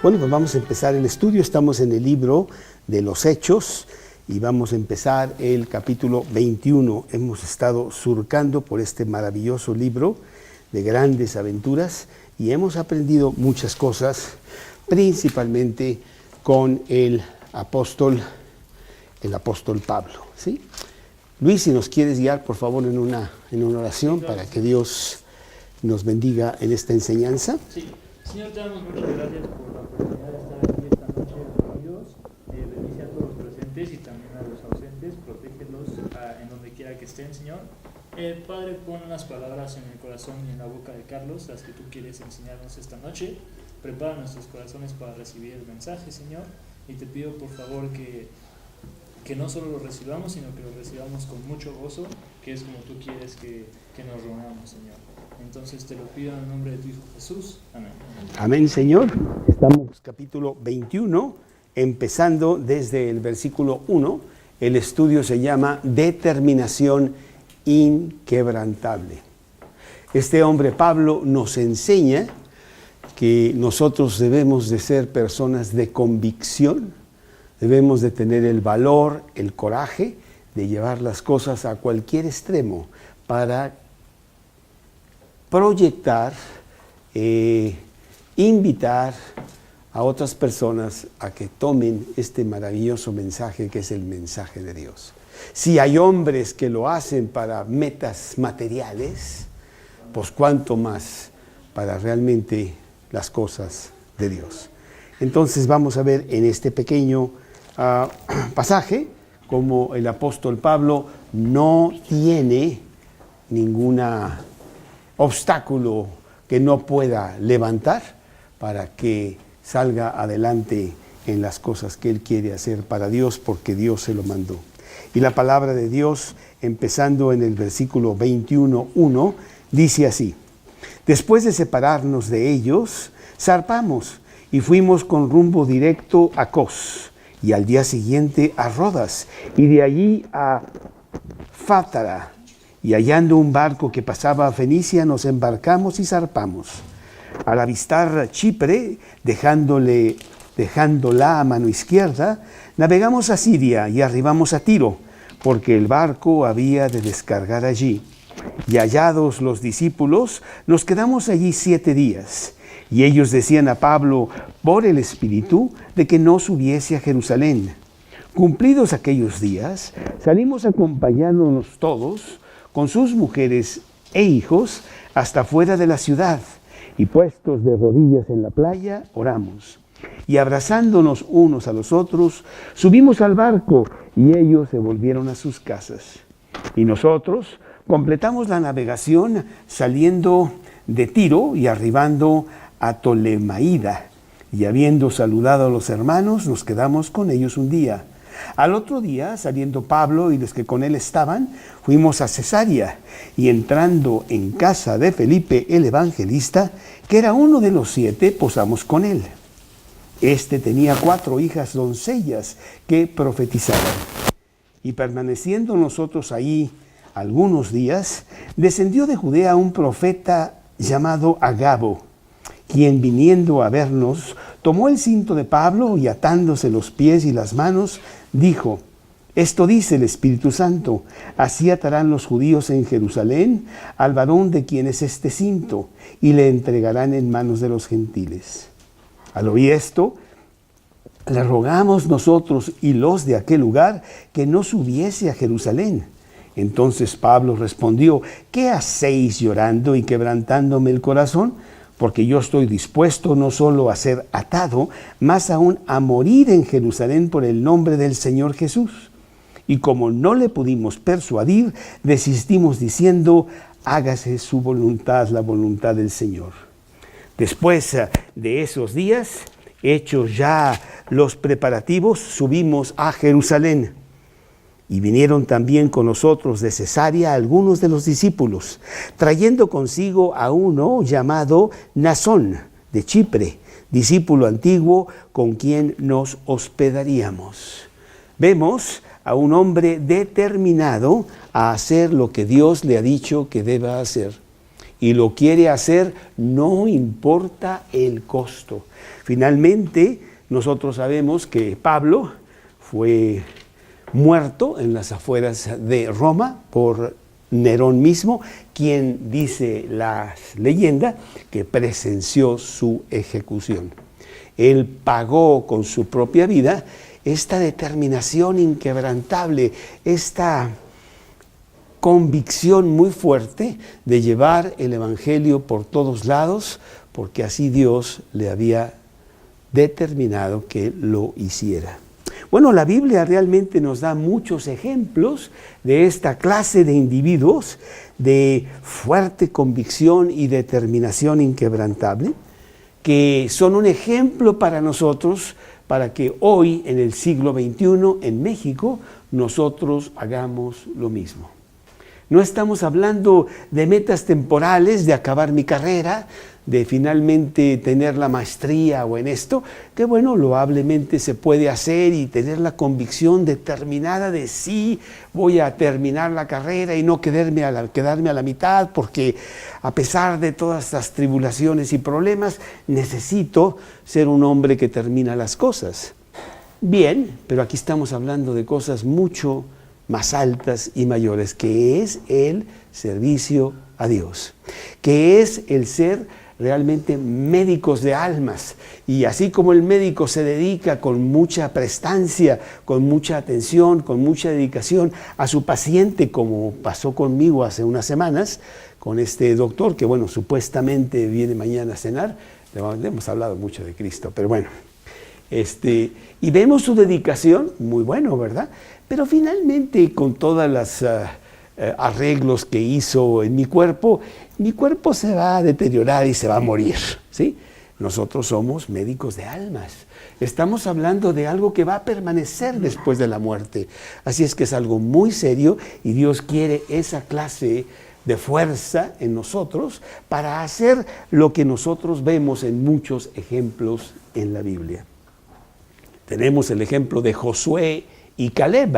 Bueno, pues vamos a empezar el estudio. Estamos en el libro de los Hechos y vamos a empezar el capítulo 21. Hemos estado surcando por este maravilloso libro de grandes aventuras y hemos aprendido muchas cosas, principalmente con el apóstol Pablo, ¿sí? Luis, si nos quieres guiar, por favor, en una oración para que Dios nos bendiga en esta enseñanza. Sí. Señor, te damos muchas gracias por la oportunidad de estar aquí esta noche reunidos. Bendice a todos los presentes y también a los ausentes. Protégelos en donde quiera que estén, Señor. Padre, pon las palabras en el corazón y en la boca de Carlos, las que tú quieres enseñarnos esta noche. Prepara nuestros corazones para recibir el mensaje, Señor. Y te pido, por favor, que no solo lo recibamos, sino que lo recibamos con mucho gozo, que es como tú quieres que nos reunamos, Señor. Entonces te lo pido en el nombre de tu Hijo Jesús. Amén. Amén, Señor. Estamos en capítulo 21, empezando desde el versículo 1. El estudio se llama Determinación Inquebrantable. Este hombre, Pablo, nos enseña que nosotros debemos de ser personas de convicción, debemos de tener el valor, el coraje de llevar las cosas a cualquier extremo para proyectar, invitar a otras personas a que tomen este maravilloso mensaje que es el mensaje de Dios. Si hay hombres que lo hacen para metas materiales, pues cuánto más para realmente las cosas de Dios. Entonces vamos a ver en este pequeño pasaje cómo el apóstol Pablo no tiene ninguna obstáculo que no pueda levantar para que salga adelante en las cosas que él quiere hacer para Dios, porque Dios se lo mandó. Y la palabra de Dios, empezando en el versículo 21:1, dice así: después de separarnos de ellos, zarpamos y fuimos con rumbo directo a Cos, y al día siguiente a Rodas, y de allí a Pátara. Y hallando un barco que pasaba a Fenicia, nos embarcamos y zarpamos. Al avistar Chipre, dejándola a mano izquierda, navegamos a Siria y arribamos a Tiro, porque el barco había de descargar allí. Y hallados los discípulos, nos quedamos allí 7 días. Y ellos decían a Pablo, por el Espíritu, de que no subiese a Jerusalén. Cumplidos aquellos días, salimos acompañándonos todos, con sus mujeres e hijos, hasta fuera de la ciudad, y puestos de rodillas en la playa, oramos. Y abrazándonos unos a los otros, subimos al barco, y ellos se volvieron a sus casas. Y nosotros completamos la navegación saliendo de Tiro y arribando a Tolemaída. Y habiendo saludado a los hermanos, nos quedamos con ellos un día. Al otro día, saliendo Pablo y los que con él estaban, fuimos a Cesarea, y entrando en casa de Felipe el evangelista, que era uno de los 7, posamos con él. Este tenía 4 hijas doncellas que profetizaban. Y permaneciendo nosotros ahí algunos días, descendió de Judea un profeta llamado Agabo, quien viniendo a vernos, tomó el cinto de Pablo y atándose los pies y las manos, dijo: esto dice el Espíritu Santo, así atarán los judíos en Jerusalén al varón de quien es este cinto, y le entregarán en manos de los gentiles. Al oír esto, le rogamos nosotros y los de aquel lugar que no subiese a Jerusalén. Entonces Pablo respondió: ¿qué hacéis llorando y quebrantándome el corazón? Porque yo estoy dispuesto no solo a ser atado, más aún a morir en Jerusalén por el nombre del Señor Jesús. Y como no le pudimos persuadir, desistimos diciendo: hágase su voluntad, la voluntad del Señor. Después de esos días, hechos ya los preparativos, subimos a Jerusalén. Y vinieron también con nosotros de Cesarea algunos de los discípulos, trayendo consigo a uno llamado Nasón de Chipre, discípulo antiguo con quien nos hospedaríamos. Vemos a un hombre determinado a hacer lo que Dios le ha dicho que deba hacer. y lo quiere hacer, no importa el costo. Finalmente, nosotros sabemos que Pablo fue muerto en las afueras de Roma por Nerón mismo, quien dice la leyenda que presenció su ejecución. Él pagó con su propia vida esta determinación inquebrantable, esta convicción muy fuerte de llevar el evangelio por todos lados, porque así Dios le había determinado que lo hiciera. Bueno, la Biblia realmente nos da muchos ejemplos de esta clase de individuos de fuerte convicción y determinación inquebrantable, que son un ejemplo para nosotros, para que hoy, en el siglo XXI, en México, nosotros hagamos lo mismo. No estamos hablando de metas temporales, de acabar mi carrera, de finalmente tener la maestría o en esto, que bueno, loablemente se puede hacer y tener la convicción determinada de sí, voy a terminar la carrera y no quedarme a la mitad, porque a pesar de todas las tribulaciones y problemas, necesito ser un hombre que termina las cosas. Bien, pero aquí estamos hablando de cosas mucho más altas y mayores, que es el servicio a Dios, que es el ser realmente médicos de almas. Y así como el médico se dedica con mucha prestancia, con mucha atención, con mucha dedicación a su paciente, como pasó conmigo hace unas semanas, con este doctor que, bueno, supuestamente viene mañana a cenar, le hemos hablado mucho de Cristo, pero bueno, y vemos su dedicación, muy bueno, ¿verdad? Pero finalmente, con todas las arreglos que hizo en mi cuerpo se va a deteriorar y se va a morir, ¿sí? Nosotros somos médicos de almas. Estamos hablando de algo que va a permanecer después de la muerte. Así es que es algo muy serio y Dios quiere esa clase de fuerza en nosotros para hacer lo que nosotros vemos en muchos ejemplos en la Biblia. Tenemos el ejemplo de Josué y Caleb,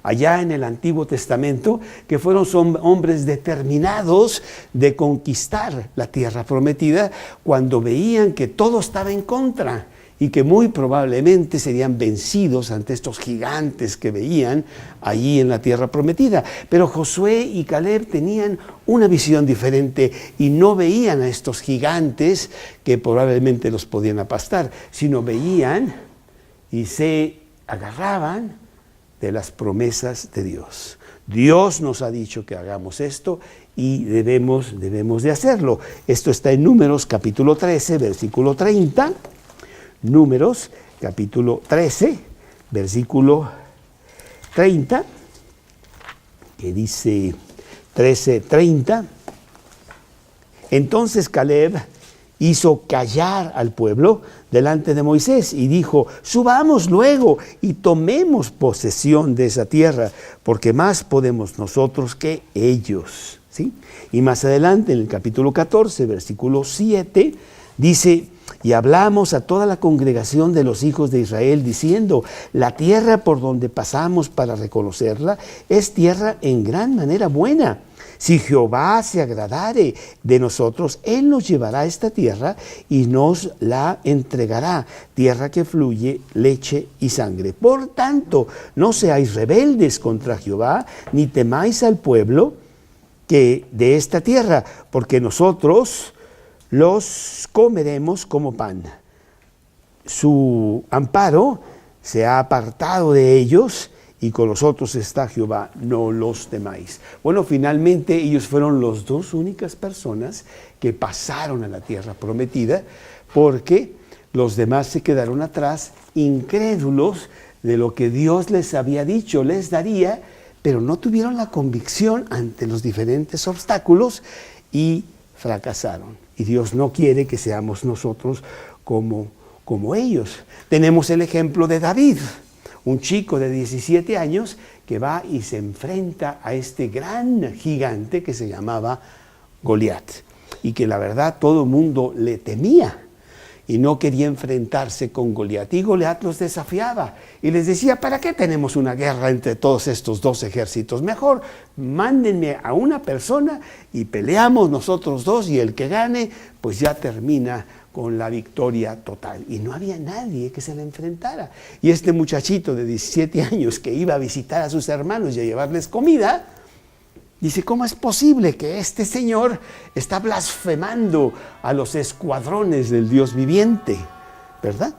allá en el Antiguo Testamento, que fueron hombres determinados de conquistar la tierra prometida cuando veían que todo estaba en contra y que muy probablemente serían vencidos ante estos gigantes que veían allí en la tierra prometida. Pero Josué y Caleb tenían una visión diferente y no veían a estos gigantes que probablemente los podían aplastar, sino veían y se agarraban de las promesas de Dios. Dios nos ha dicho que hagamos esto y debemos de hacerlo. Esto está en Números capítulo 13, versículo 30. Números capítulo 13, versículo 30, que dice 13:30. Entonces Caleb hizo callar al pueblo delante de Moisés y dijo: subamos luego y tomemos posesión de esa tierra, porque más podemos nosotros que ellos, ¿sí? Y más adelante, en el capítulo 14, versículo 7, dice: y hablamos a toda la congregación de los hijos de Israel, diciendo: la tierra por donde pasamos para reconocerla es tierra en gran manera buena. Si Jehová se agradare de nosotros, Él nos llevará a esta tierra y nos la entregará, tierra que fluye leche y sangre. Por tanto, no seáis rebeldes contra Jehová, ni temáis al pueblo que de esta tierra, porque nosotros los comeremos como pan. Su amparo se ha apartado de ellos, y con nosotros está Jehová, no los temáis. Bueno, finalmente ellos fueron las dos únicas personas que pasaron a la tierra prometida, porque los demás se quedaron atrás, incrédulos de lo que Dios les había dicho, les daría, pero no tuvieron la convicción ante los diferentes obstáculos y fracasaron. Y Dios no quiere que seamos nosotros como ellos. Tenemos el ejemplo de David, un chico de 17 años que va y se enfrenta a este gran gigante que se llamaba Goliat, y que la verdad todo el mundo le temía. y no quería enfrentarse con Goliat. Y Goliat los desafiaba y les decía, ¿para qué tenemos una guerra entre todos estos dos ejércitos? Mejor mándenme a una persona y peleamos nosotros dos, y el que gane pues ya termina con la victoria total. Y no había nadie que se le enfrentara. Y este muchachito de 17 años que iba a visitar a sus hermanos y a llevarles comida, dice, ¿cómo es posible que este señor está blasfemando a los escuadrones del Dios viviente? ¿Verdad?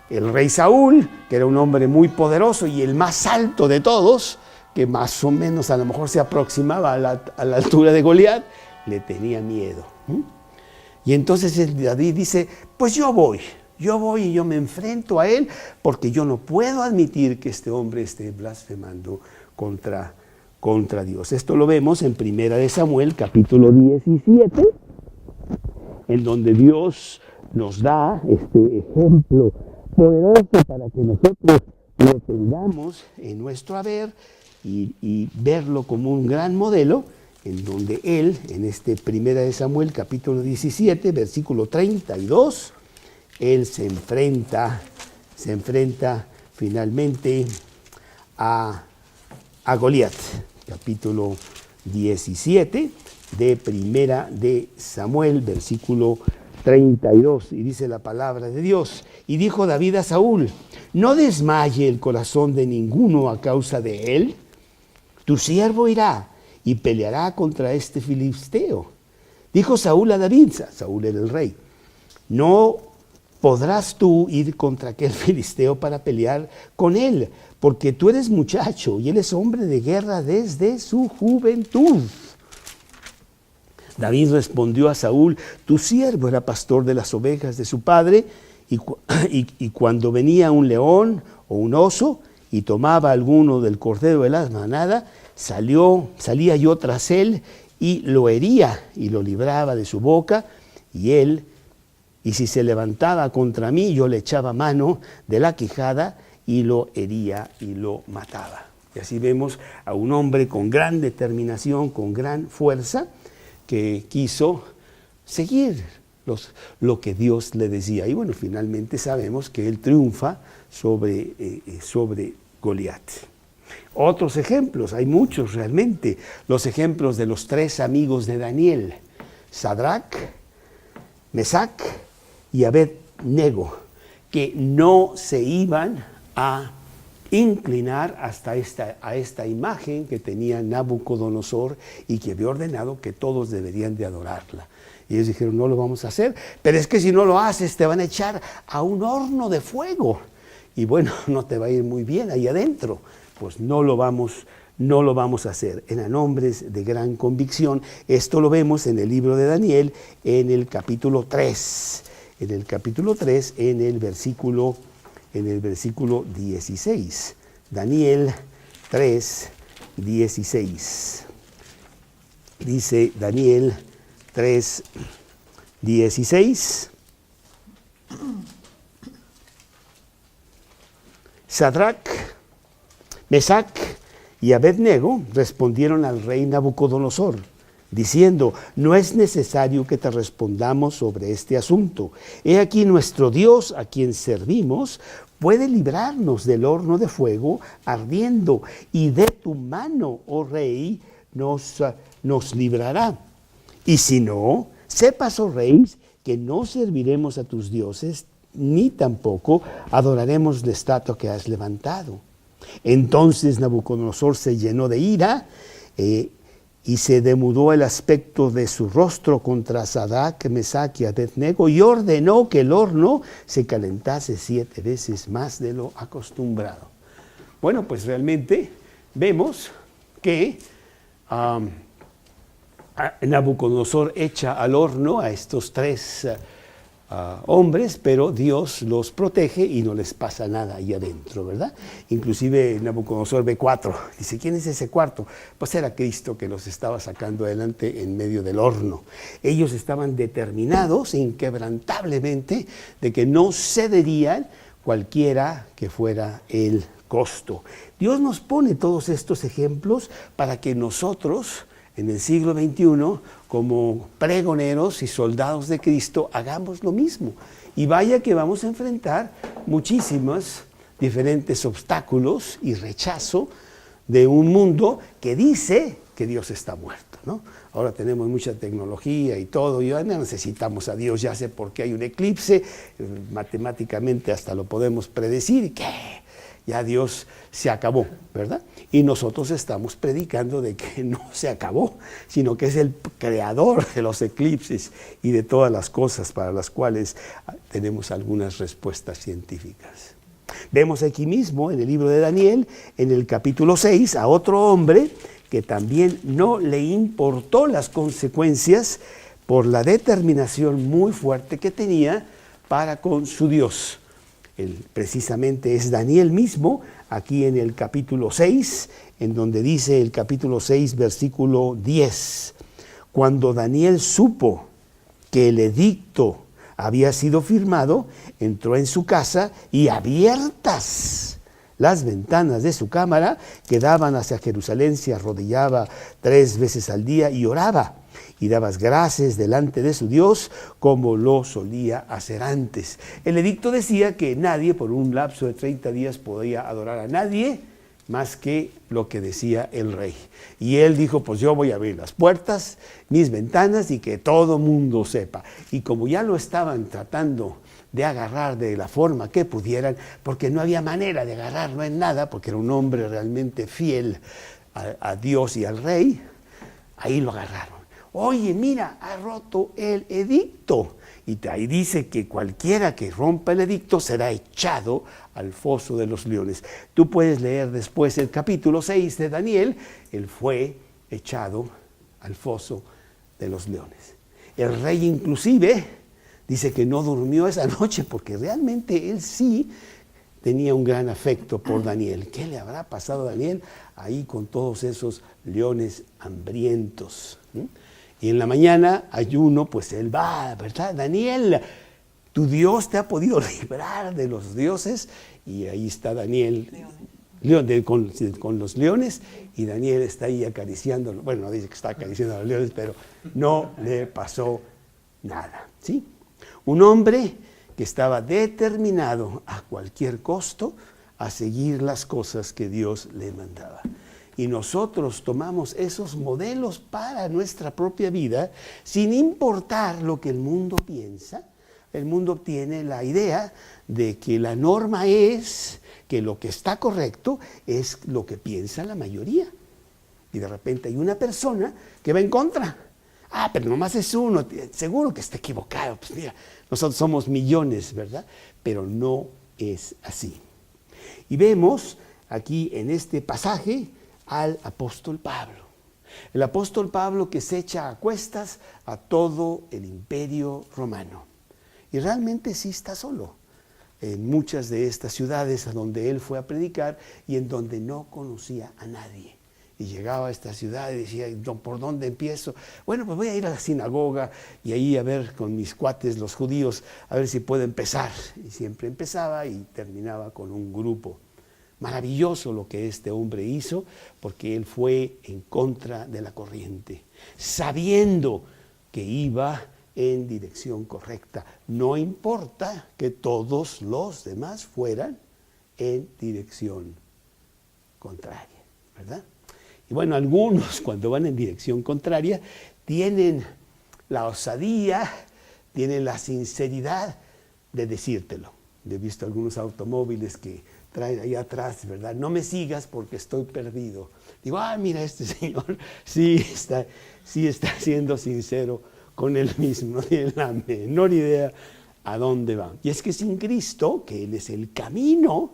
El rey Saúl, que era un hombre muy poderoso y el más alto de todos, que más o menos a lo mejor se aproximaba a la altura de Goliat, le tenía miedo. Y entonces David dice, pues yo voy y yo me enfrento a él, porque yo no puedo admitir que este hombre esté blasfemando contra Dios. Esto lo vemos en 1 Samuel, capítulo 17, en donde Dios nos da este ejemplo poderoso para que nosotros lo tengamos en nuestro haber y verlo como un gran modelo, en donde Él, en este 1 Samuel, capítulo 17, versículo 32, Él se enfrenta finalmente a Goliat. Capítulo 17 de 1 Samuel, versículo 32, y dice la palabra de Dios: y dijo David a Saúl, no desmaye el corazón de ninguno a causa de él, tu siervo irá y peleará contra este filisteo. Dijo Saúl a David, Saúl era el rey, no podrás tú ir contra aquel filisteo para pelear con él, porque tú eres muchacho y él es hombre de guerra desde su juventud. David respondió a Saúl, tu siervo era pastor de las ovejas de su padre, y cuando venía un león o un oso y tomaba alguno del cordero de la manada, salía yo tras él y lo hería y lo libraba de su boca, y si se levantaba contra mí, yo le echaba mano de la quijada y lo hería y lo mataba. Y así vemos a un hombre con gran determinación, con gran fuerza, que quiso seguir lo que Dios le decía. Y bueno, finalmente sabemos que él triunfa sobre Goliat. Otros ejemplos, hay muchos realmente. Los ejemplos de los 3 amigos de Daniel, Sadrac, Mesac y Abed-nego, que no se iban a inclinar a esta imagen que tenía Nabucodonosor y que había ordenado que todos deberían de adorarla. Y ellos dijeron, no lo vamos a hacer, pero es que si no lo haces te van a echar a un horno de fuego. Y bueno, no te va a ir muy bien ahí adentro. Pues no lo vamos a hacer. Eran hombres de gran convicción. Esto lo vemos en el libro de Daniel, en el capítulo 3. En el capítulo 3, en el versículo 16. Daniel 3, 16. Dice Daniel 3, 16. Sadrac, Mesac y Abed-nego respondieron al rey Nabucodonosor, diciendo, no es necesario que te respondamos sobre este asunto. He aquí nuestro Dios, a quien servimos, puede librarnos del horno de fuego ardiendo, y de tu mano, oh rey, nos librará. Y si no, sepas, oh rey, que no serviremos a tus dioses, ni tampoco adoraremos la estatua que has levantado. Entonces Nabucodonosor se llenó de ira, y se demudó el aspecto de su rostro contra Sadrac, Mesac y Abed-nego, y ordenó que el horno se calentase 7 veces más de lo acostumbrado. Bueno, pues realmente vemos que Nabucodonosor echa al horno a estos 3 hombres, pero Dios los protege y no les pasa nada ahí adentro, ¿verdad? Inclusive Nabucodonosor ve 4, dice, ¿quién es ese cuarto? Pues era Cristo que los estaba sacando adelante en medio del horno. Ellos estaban determinados inquebrantablemente de que no cederían cualquiera que fuera el costo. Dios nos pone todos estos ejemplos para que nosotros, en el siglo XXI, como pregoneros y soldados de Cristo, hagamos lo mismo Y vaya que vamos a enfrentar muchísimos diferentes obstáculos y rechazo de un mundo que dice que Dios está muerto, ¿no? Ahora tenemos mucha tecnología y todo, y ya no necesitamos a Dios, ya sé por qué hay un eclipse, matemáticamente hasta lo podemos predecir, que ya Dios se acabó, ¿verdad? Y nosotros estamos predicando de que no se acabó, sino que es el creador de los eclipses y de todas las cosas para las cuales tenemos algunas respuestas científicas. Vemos aquí mismo en el libro de Daniel, en el capítulo 6, a otro hombre que también no le importó las consecuencias por la determinación muy fuerte que tenía para con su Dios. Precisamente es Daniel mismo, aquí en el capítulo 6, en donde dice el capítulo 6, versículo 10, cuando Daniel supo que el edicto había sido firmado, entró en su casa y abiertas las ventanas de su cámara que daban hacia Jerusalén, se arrodillaba 3 veces al día y oraba y daba gracias delante de su Dios como lo solía hacer antes. El edicto decía que nadie por un lapso de 30 días podía adorar a nadie más que lo que decía el rey. Y él dijo, pues yo voy a abrir las puertas, mis ventanas y que todo mundo sepa. Y como ya lo estaban tratando de agarrar de la forma que pudieran, porque no había manera de agarrarlo en nada, porque era un hombre realmente fiel a Dios y al rey, ahí lo agarraron. Oye, mira, ha roto el edicto. Y ahí dice que cualquiera que rompa el edicto será echado al foso de los leones. Tú puedes leer después el capítulo 6 de Daniel, él fue echado al foso de los leones. El rey inclusive dice que no durmió esa noche porque realmente él sí tenía un gran afecto por Daniel. ¿Qué le habrá pasado a Daniel ahí con todos esos leones hambrientos? Y en la mañana ayuno, pues él va, ¿verdad? Daniel, tu Dios te ha podido librar de los dioses. Y ahí está Daniel con los leones, y Daniel está ahí acariciando, bueno, no dice que está acariciando a los leones, pero no le pasó nada, ¿sí? Un hombre que estaba determinado a cualquier costo a seguir las cosas que Dios le mandaba. Y nosotros tomamos esos modelos para nuestra propia vida sin importar lo que el mundo piensa. El mundo tiene la idea de que la norma es que lo que está correcto es lo que piensa la mayoría. Y de repente hay una persona que va en contra. Ah, pero nomás es uno, seguro que está equivocado. Pues mira, nosotros somos millones, ¿verdad? Pero no es así. Y vemos aquí en este pasaje al apóstol Pablo. El apóstol Pablo que se echa a cuestas a todo el imperio romano. Y realmente sí está solo en muchas de estas ciudades a donde él fue a predicar y en donde no conocía a nadie. Y llegaba a esta ciudad y decía, ¿por dónde empiezo? Bueno, pues voy a ir a la sinagoga y ahí a ver con mis cuates, los judíos, a ver si puedo empezar. Y siempre empezaba y terminaba con un grupo. Maravilloso lo que este hombre hizo, porque él fue en contra de la corriente, sabiendo que iba en dirección correcta. No importa que todos los demás fueran en dirección contraria, ¿verdad? Y bueno, algunos cuando van en dirección contraria tienen la osadía, tienen la sinceridad de decírtelo. He visto algunos automóviles que traen ahí atrás, ¿verdad? No me sigas porque estoy perdido. Digo, mira, este señor sí está siendo sincero con él mismo, no tiene la menor idea a dónde va. Y es que sin Cristo, que Él es el camino,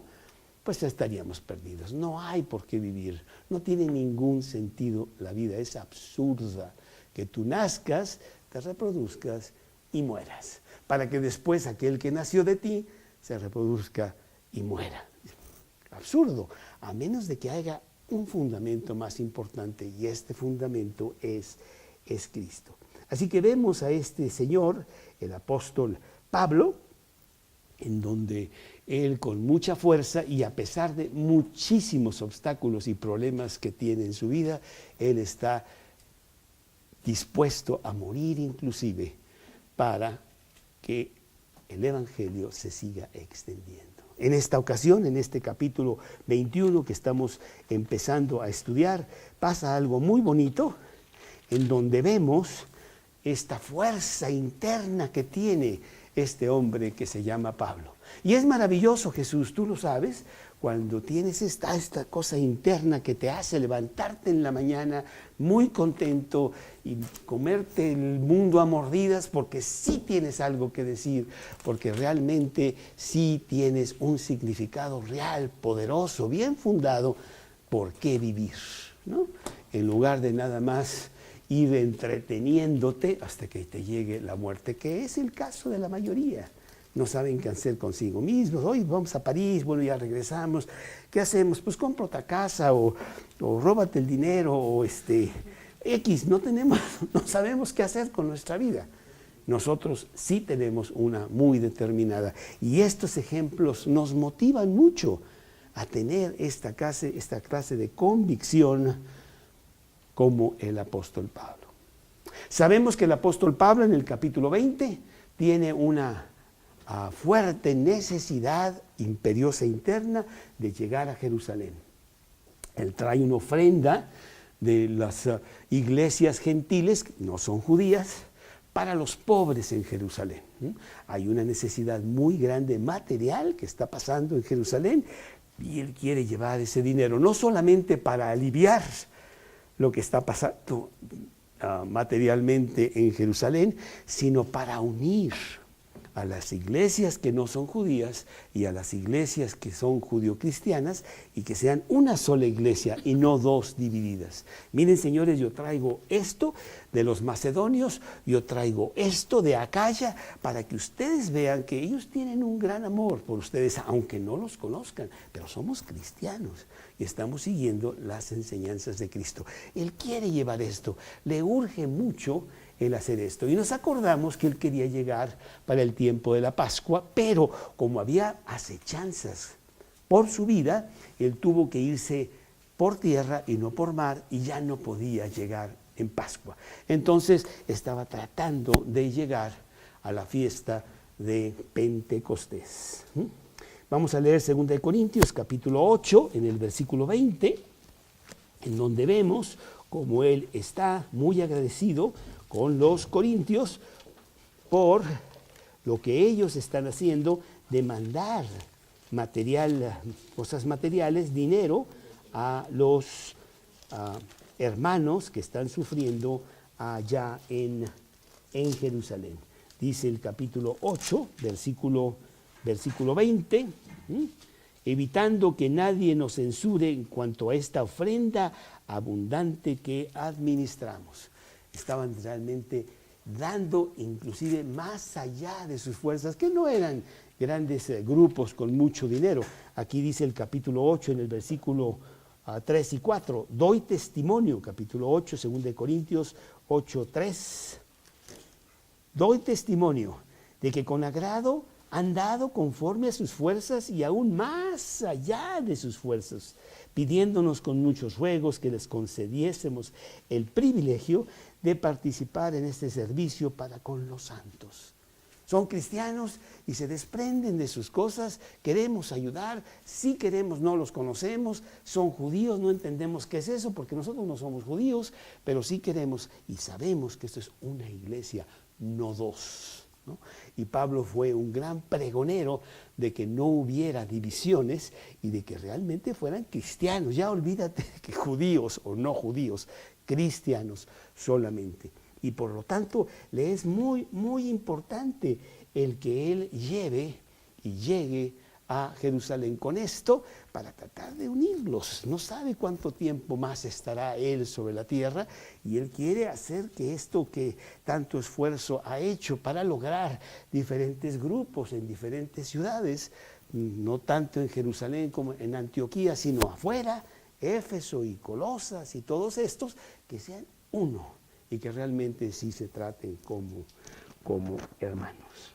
pues estaríamos perdidos. No hay por qué vivir, no tiene ningún sentido la vida, es absurda que tú nazcas, te reproduzcas y mueras, para que después aquel que nació de ti se reproduzca y muera. Absurdo, a menos de que haya un fundamento más importante, y este fundamento es Cristo. Así que vemos a este señor, el apóstol Pablo, en donde él con mucha fuerza y a pesar de muchísimos obstáculos y problemas que tiene en su vida, él está dispuesto a morir inclusive para que el Evangelio se siga extendiendo. En esta ocasión, en este capítulo 21 que estamos empezando a estudiar, pasa algo muy bonito en donde vemos esta fuerza interna que tiene este hombre que se llama Pablo. Y es maravilloso, Jesús, tú lo sabes, cuando tienes esta cosa interna que te hace levantarte en la mañana muy contento y comerte el mundo a mordidas porque sí tienes algo que decir, porque realmente sí tienes un significado real, poderoso, bien fundado, por qué vivir, ¿no? En lugar de nada más ir entreteniéndote hasta que te llegue la muerte, que es el caso de la mayoría. No saben qué hacer consigo mismos. Hoy vamos a París, bueno, ya regresamos. ¿Qué hacemos? Pues compra otra casa o róbate el dinero o X. No sabemos qué hacer con nuestra vida. Nosotros sí tenemos una muy determinada. Y estos ejemplos nos motivan mucho a tener esta clase de convicción como el apóstol Pablo. Sabemos que el apóstol Pablo en el capítulo 20 tiene una fuerte necesidad imperiosa interna de llegar a Jerusalén. Él trae una ofrenda de las iglesias gentiles, que no son judías, para los pobres en Jerusalén. Hay una necesidad muy grande material que está pasando en Jerusalén y él quiere llevar ese dinero, no solamente para aliviar lo que está pasando materialmente en Jerusalén, sino para unir a las iglesias que no son judías y a las iglesias que son judio-cristianas y que sean una sola iglesia y no dos divididas. Miren, señores, yo traigo esto de los macedonios, yo traigo esto de Acaya para que ustedes vean que ellos tienen un gran amor por ustedes, aunque no los conozcan, pero somos cristianos y estamos siguiendo las enseñanzas de Cristo. Él quiere llevar esto, le urge mucho el hacer esto. Y nos acordamos que él quería llegar para el tiempo de la Pascua, pero como había acechanzas por su vida, él tuvo que irse por tierra y no por mar, y ya no podía llegar en Pascua. Entonces estaba tratando de llegar a la fiesta de Pentecostés. Vamos a leer 2 Corintios capítulo 8 en el versículo 20, en donde vemos cómo él está muy agradecido con los corintios por lo que ellos están haciendo de mandar material, cosas materiales, dinero a los hermanos que están sufriendo allá en Jerusalén. Dice el capítulo 8, versículo 20, evitando que nadie nos censure en cuanto a esta ofrenda abundante que administramos. Estaban realmente dando inclusive más allá de sus fuerzas, que no eran grandes grupos con mucho dinero. Aquí dice el capítulo 8 en el versículo 3 y 4, doy testimonio, capítulo 8, 2 Corintios 8, 3, doy testimonio de que con agrado han dado conforme a sus fuerzas y aún más allá de sus fuerzas, pidiéndonos con muchos ruegos que les concediésemos el privilegio de participar en este servicio para con los santos. Son cristianos y se desprenden de sus cosas, queremos ayudar, sí queremos, no los conocemos, son judíos, no entendemos qué es eso porque nosotros no somos judíos, pero sí queremos y sabemos que esto es una iglesia, no dos, ¿no? Y Pablo fue un gran pregonero de que no hubiera divisiones y de que realmente fueran cristianos. Ya olvídate de que judíos o no judíos, cristianos solamente. Y por lo tanto le es muy, muy importante el que él lleve y llegue a Jerusalén con esto para tratar de unirlos. No sabe cuánto tiempo más estará él sobre la tierra y él quiere hacer que esto que tanto esfuerzo ha hecho para lograr diferentes grupos en diferentes ciudades, no tanto en Jerusalén como en Antioquía, sino afuera, Éfeso y Colosas y todos estos, que sean uno y que realmente sí se traten como hermanos.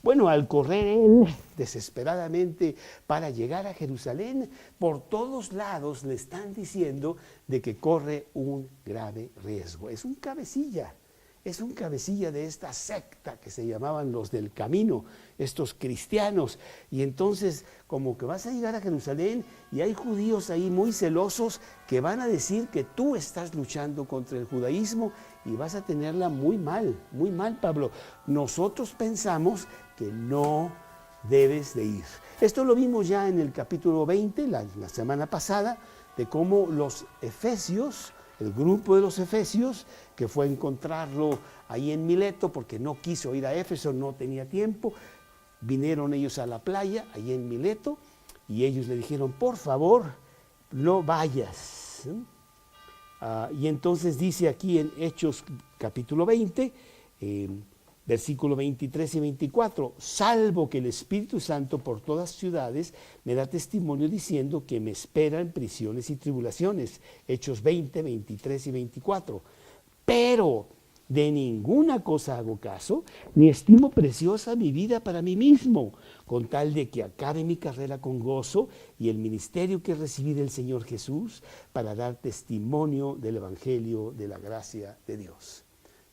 Bueno, al correr él desesperadamente para llegar a Jerusalén, por todos lados le están diciendo de que corre un grave riesgo. Es un cabecilla, es un cabecilla de esta secta que se llamaban los del camino, estos cristianos. Y entonces como que vas a llegar a Jerusalén y hay judíos ahí muy celosos que van a decir que tú estás luchando contra el judaísmo y vas a tenerla muy mal, Pablo. Nosotros pensamos que no debes de ir. Esto lo vimos ya en el capítulo 20, la semana pasada, de cómo los efesios, el grupo de los efesios, que fue a encontrarlo ahí en Mileto porque no quiso ir a Éfeso, no tenía tiempo, vinieron ellos a la playa, ahí en Mileto, y ellos le dijeron, por favor, no vayas. Y entonces dice aquí en Hechos capítulo 20, versículo 23 y 24, salvo que el Espíritu Santo por todas ciudades me da testimonio diciendo que me esperan prisiones y tribulaciones. Hechos 20, 23 y 24. Pero de ninguna cosa hago caso, ni estimo preciosa mi vida para mí mismo, con tal de que acabe mi carrera con gozo y el ministerio que recibí del Señor Jesús para dar testimonio del Evangelio de la gracia de Dios.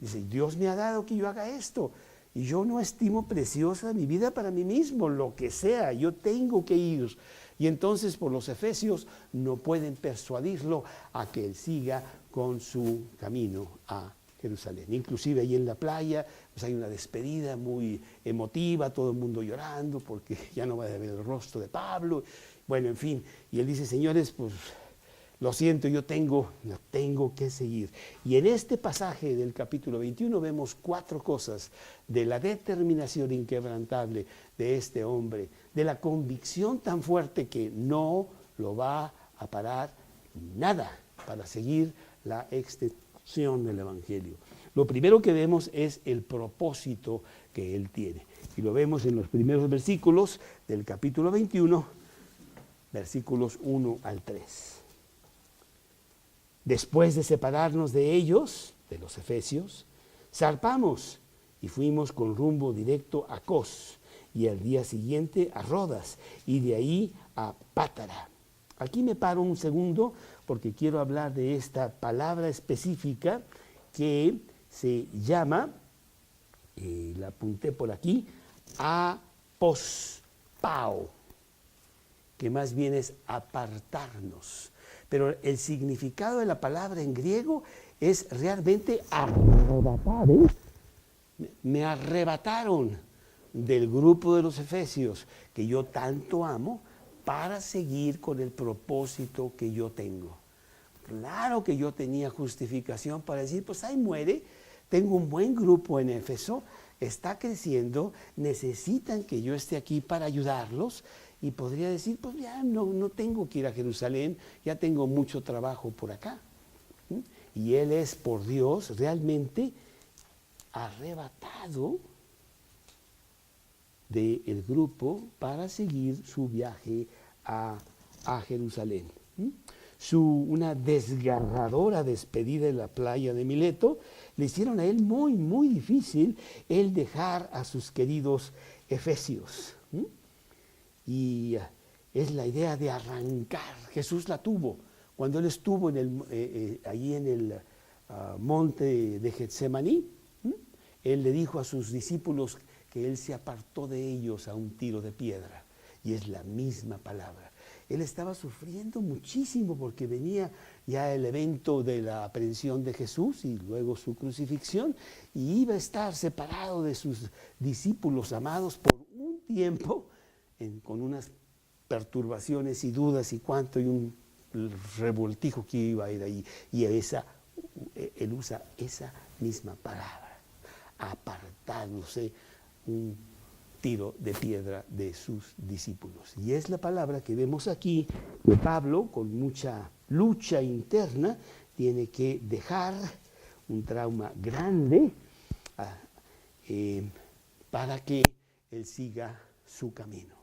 Dice, Dios me ha dado que yo haga esto y yo no estimo preciosa mi vida para mí mismo, lo que sea, yo tengo que ir. Y entonces por los efesios no pueden persuadirlo a que él siga con su camino a Jerusalén. Inclusive ahí en la playa pues hay una despedida muy emotiva, todo el mundo llorando porque ya no va a ver el rostro de Pablo. Bueno, en fin, y él dice, señores, pues lo siento, yo tengo que seguir. Y en este pasaje del capítulo 21 vemos 4 cosas de la determinación inquebrantable de este hombre, de la convicción tan fuerte que no lo va a parar nada para seguir la extensión del Evangelio. Lo primero que vemos es el propósito que él tiene. Y lo vemos en los primeros versículos del capítulo 21, versículos 1 al 3. Después de separarnos de ellos, de los efesios, zarpamos y fuimos con rumbo directo a Cos y al día siguiente a Rodas y de ahí a Pátara. Aquí me paro un segundo porque quiero hablar de esta palabra específica que se llama, la apunté por aquí, apospao, que más bien es apartarnos. Pero el significado de la palabra en griego es realmente arrebatar. Me arrebataron del grupo de los efesios que yo tanto amo para seguir con el propósito que yo tengo. Claro que yo tenía justificación para decir, pues ahí muere, tengo un buen grupo en Éfeso, está creciendo, necesitan que yo esté aquí para ayudarlos. Y podría decir, pues ya no tengo que ir a Jerusalén, ya tengo mucho trabajo por acá. Y él es, por Dios, realmente arrebatado del grupo para seguir su viaje a Jerusalén. Una desgarradora despedida en la playa de Mileto le hicieron a él muy, muy difícil el dejar a sus queridos efesios. Y es la idea de arrancar. Jesús la tuvo. Cuando él estuvo allí en el monte de Getsemaní, él le dijo a sus discípulos que él se apartó de ellos a un tiro de piedra. Y es la misma palabra. Él estaba sufriendo muchísimo porque venía ya el evento de la aprehensión de Jesús y luego su crucifixión, y iba a estar separado de sus discípulos amados por un tiempo, con unas perturbaciones y dudas y cuánto, y un revoltijo que iba a ir ahí. Y él usa esa misma palabra, apartándose un tiro de piedra de sus discípulos. Y es la palabra que vemos aquí, que Pablo, con mucha lucha interna, tiene que dejar un trauma grande para que él siga su camino.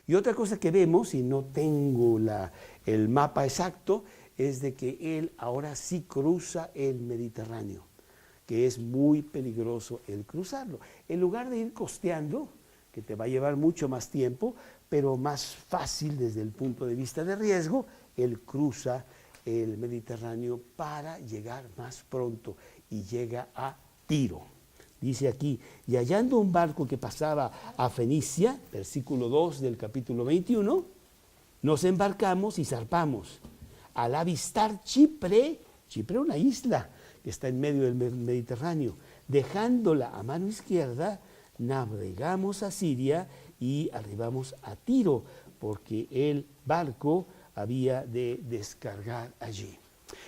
Y otra cosa que vemos, y no tengo el mapa exacto, es de que él ahora sí cruza el Mediterráneo, que es muy peligroso el cruzarlo. En lugar de ir costeando, que te va a llevar mucho más tiempo, pero más fácil desde el punto de vista de riesgo, él cruza el Mediterráneo para llegar más pronto y llega a Tiro. Dice aquí, y hallando un barco que pasaba a Fenicia, versículo 2 del capítulo 21, nos embarcamos y zarpamos. Al avistar Chipre, Chipre una isla que está en medio del Mediterráneo, dejándola a mano izquierda, navegamos a Siria y arribamos a Tiro, porque el barco había de descargar allí.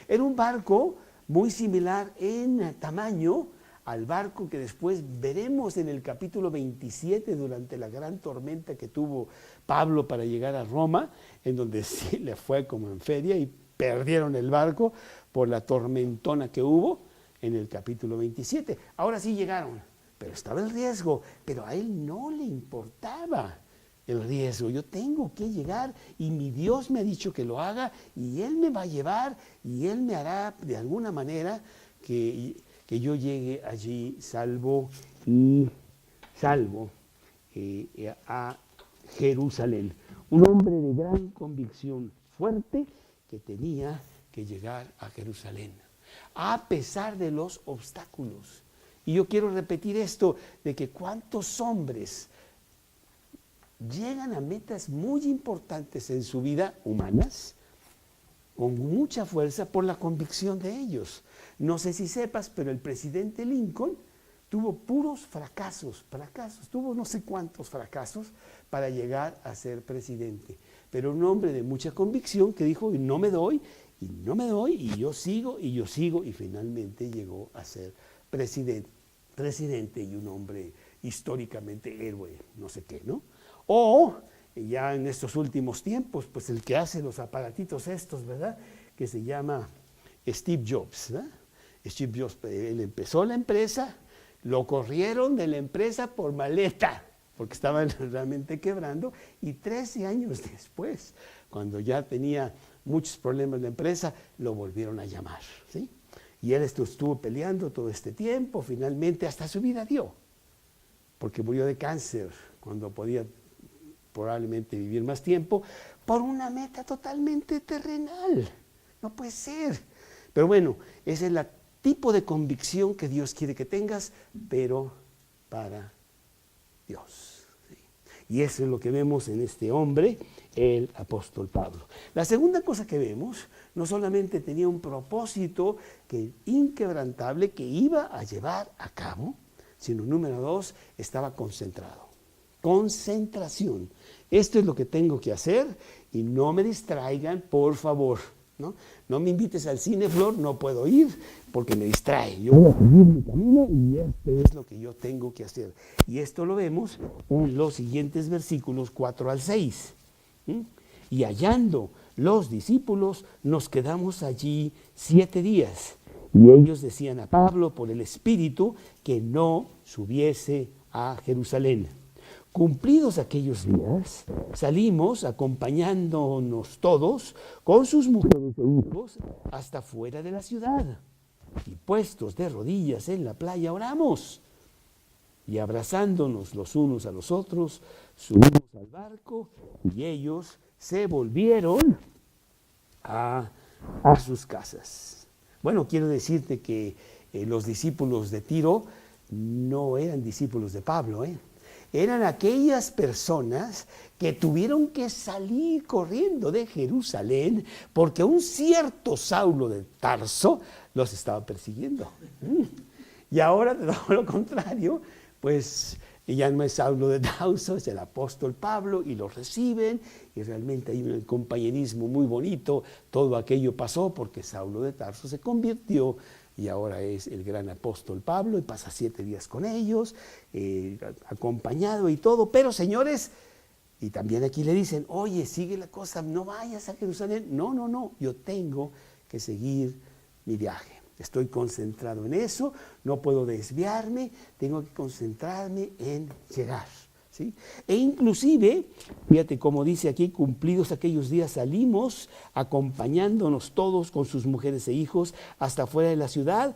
Era un barco muy similar en tamaño al barco que después veremos en el capítulo 27 durante la gran tormenta que tuvo Pablo para llegar a Roma, en donde sí le fue como en feria y perdieron el barco por la tormentona que hubo en el capítulo 27. Ahora sí llegaron, pero estaba el riesgo, pero a él no le importaba el riesgo. Yo tengo que llegar y mi Dios me ha dicho que lo haga y Él me va a llevar y Él me hará de alguna manera que yo llegue allí salvo a Jerusalén. Un hombre de gran convicción fuerte que tenía que llegar a Jerusalén, a pesar de los obstáculos. Y yo quiero repetir esto, de que cuántos hombres llegan a metas muy importantes en su vida humanas, con mucha fuerza por la convicción de ellos. No sé si sepas, pero el presidente Lincoln tuvo puros fracasos, tuvo no sé cuántos fracasos para llegar a ser presidente. Pero un hombre de mucha convicción que dijo, no me doy, y yo sigo, y finalmente llegó a ser presidente y un hombre históricamente héroe, no sé qué, ¿no? O ya en estos últimos tiempos, pues el que hace los aparatitos estos, ¿verdad? Que se llama Steve Jobs, ¿verdad? Steve Jobs, él empezó la empresa, lo corrieron de la empresa por maleta, porque estaba realmente quebrando, y 13 años después, cuando ya tenía muchos problemas la empresa, lo volvieron a llamar, ¿sí? Y él estuvo peleando todo este tiempo, finalmente hasta su vida dio, porque murió de cáncer cuando podía probablemente vivir más tiempo, por una meta totalmente terrenal. No puede ser. Pero bueno, ese es el tipo de convicción que Dios quiere que tengas, pero para Dios. ¿Sí? Y eso es lo que vemos en este hombre, el apóstol Pablo. La segunda cosa que vemos, no solamente tenía un propósito inquebrantable que iba a llevar a cabo, sino número 2, estaba concentrado. Concentración. Esto es lo que tengo que hacer y no me distraigan, por favor. No me invites al cine, Flor, no puedo ir porque me distrae. Yo voy a seguir mi camino y esto es lo que yo tengo que hacer. Y esto lo vemos en los siguientes versículos 4 al 6. Y hallando los discípulos, nos quedamos allí 7 días. Y ellos decían a Pablo por el Espíritu que no subiese a Jerusalén. Cumplidos aquellos días, salimos acompañándonos todos con sus mujeres e hijos hasta fuera de la ciudad. Y puestos de rodillas en la playa oramos. Y abrazándonos los unos a los otros, subimos al barco y ellos se volvieron a sus casas. Bueno, quiero decirte que los discípulos de Tiro no eran discípulos de Pablo, Eran aquellas personas que tuvieron que salir corriendo de Jerusalén porque un cierto Saulo de Tarso los estaba persiguiendo. Y ahora, de todo lo contrario, pues ya no es Saulo de Tarso, es el apóstol Pablo y los reciben y realmente hay un compañerismo muy bonito. Todo aquello pasó porque Saulo de Tarso se convirtió y ahora es el gran apóstol Pablo y pasa 7 días con ellos, acompañado y todo. Pero señores, y también aquí le dicen, oye, sigue la cosa, no vayas a Jerusalén. No, yo tengo que seguir mi viaje. Estoy concentrado en eso, no puedo desviarme, tengo que concentrarme en llegar. ¿Sí? E inclusive, fíjate cómo dice aquí, cumplidos aquellos días salimos acompañándonos todos con sus mujeres e hijos hasta fuera de la ciudad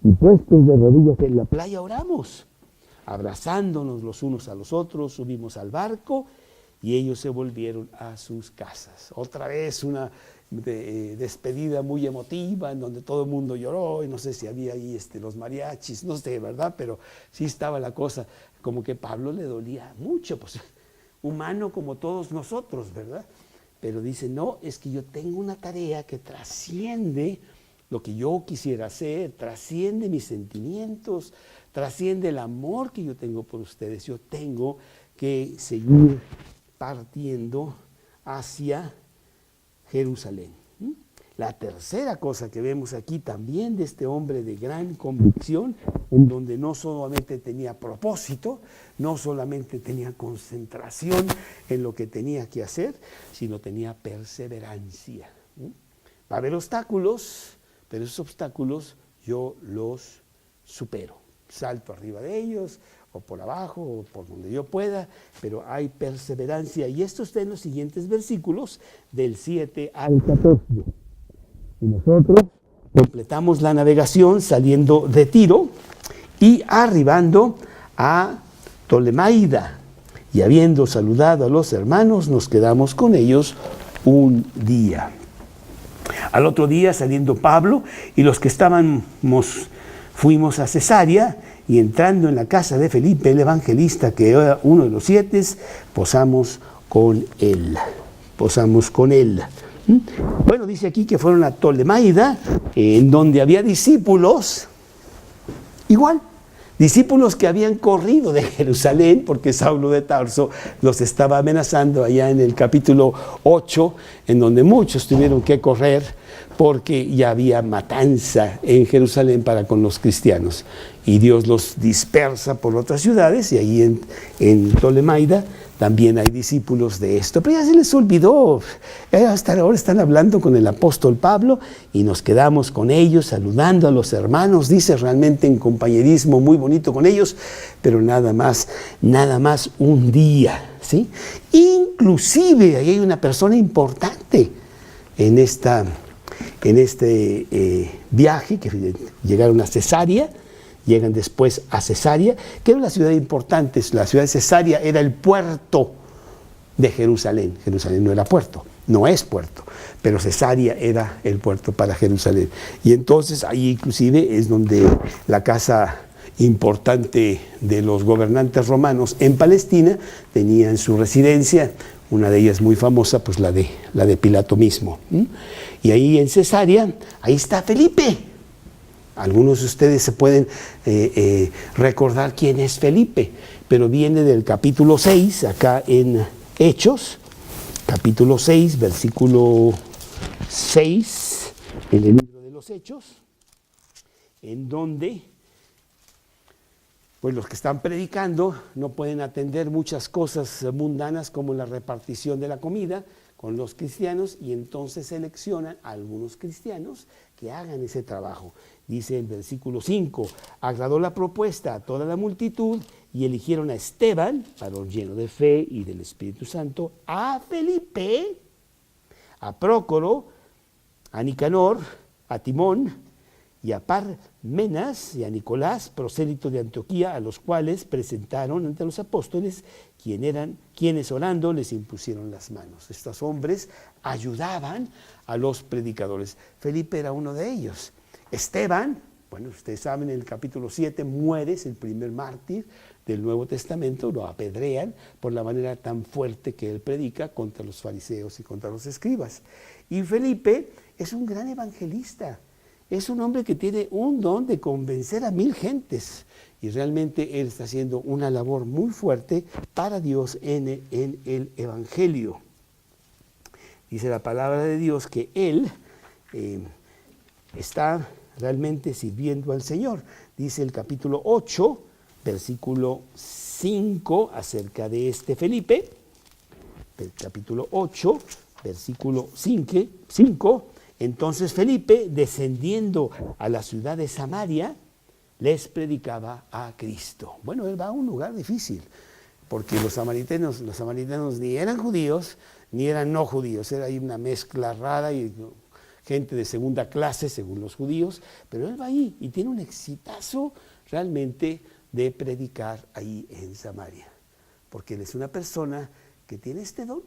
y puestos de rodillas en la playa oramos, abrazándonos los unos a los otros, subimos al barco y ellos se volvieron a sus casas. Otra vez una despedida muy emotiva en donde todo el mundo lloró, y no sé si había ahí los mariachis, no sé, ¿verdad? Pero sí estaba la cosa, como que Pablo le dolía mucho, pues humano como todos nosotros, ¿verdad? Pero dice, no, es que yo tengo una tarea que trasciende lo que yo quisiera hacer, trasciende mis sentimientos, trasciende el amor que yo tengo por ustedes. Yo tengo que seguir partiendo hacia Jerusalén. La tercera cosa que vemos aquí también de este hombre de gran convicción, en donde no solamente tenía propósito, no solamente tenía concentración en lo que tenía que hacer, sino tenía perseverancia. Va a haber obstáculos, pero esos obstáculos yo los supero. Salto arriba de ellos, o por abajo, o por donde yo pueda, pero hay perseverancia. Y esto está en los siguientes versículos, del 7 al 14. Y nosotros completamos la navegación saliendo de Tiro y arribando a Tolemaida. Y habiendo saludado a los hermanos, nos quedamos con ellos un día. Al otro día, saliendo Pablo y los que fuimos a Cesarea, y entrando en la casa de Felipe, el evangelista, que era uno de los 7, posamos con él. Bueno, dice aquí que fueron a Tolemaida, en donde había discípulos, igual, discípulos que habían corrido de Jerusalén, porque Saulo de Tarso los estaba amenazando allá en el capítulo 8, en donde muchos tuvieron que correr, porque ya había matanza en Jerusalén para con los cristianos. Y Dios los dispersa por otras ciudades, y ahí en Tolemaida también hay discípulos de esto. Pero ya se les olvidó. Hasta ahora están hablando con el apóstol Pablo y nos quedamos con ellos, saludando a los hermanos. Dice realmente en compañerismo muy bonito con ellos, pero nada más un día, ¿sí? Inclusive ahí hay una persona importante en este viaje, que llegaron a Cesarea. Llegan después a Cesarea, que era una ciudad importante. La ciudad de Cesarea era el puerto de Jerusalén. Jerusalén no era puerto, no es puerto, pero Cesarea era el puerto para Jerusalén. Y entonces ahí inclusive es donde la casa importante de los gobernantes romanos en Palestina tenían su residencia, una de ellas muy famosa, pues la de Pilato mismo. Y ahí en Cesarea, ahí está Felipe. Algunos de ustedes se pueden recordar quién es Felipe, pero viene del capítulo 6, acá en Hechos, capítulo 6, versículo 6, en el libro de los Hechos, en donde pues los que están predicando no pueden atender muchas cosas mundanas como la repartición de la comida con los cristianos, y entonces seleccionan a algunos cristianos que hagan ese trabajo. Dice el versículo 5, agradó la propuesta a toda la multitud y eligieron a Esteban, varón lleno de fe y del Espíritu Santo, a Felipe, a Prócoro, a Nicanor, a Timón y a Parmenas y a Nicolás, prosélito de Antioquía, a los cuales presentaron ante los apóstoles, quienes orando les impusieron las manos. Estos hombres ayudaban a los predicadores. Felipe era uno de ellos. Esteban, bueno, ustedes saben, en el capítulo 7 muere, es el primer mártir del Nuevo Testamento, lo apedrean por la manera tan fuerte que él predica contra los fariseos y contra los escribas. Y Felipe es un gran evangelista, es un hombre que tiene un don de convencer a 1000 gentes, y realmente él está haciendo una labor muy fuerte para Dios en el evangelio. Dice la palabra de Dios que él está realmente sirviendo al Señor. Dice el capítulo 8, versículo 5, acerca de este Felipe. El capítulo 8, versículo 5. Entonces Felipe, descendiendo a la ciudad de Samaria, les predicaba a Cristo. Bueno, él va a un lugar difícil, porque los samaritanos ni eran judíos, ni eran no judíos. Era ahí una mezcla rara y gente de segunda clase, según los judíos, pero él va ahí y tiene un exitazo realmente de predicar ahí en Samaria, porque él es una persona que tiene este don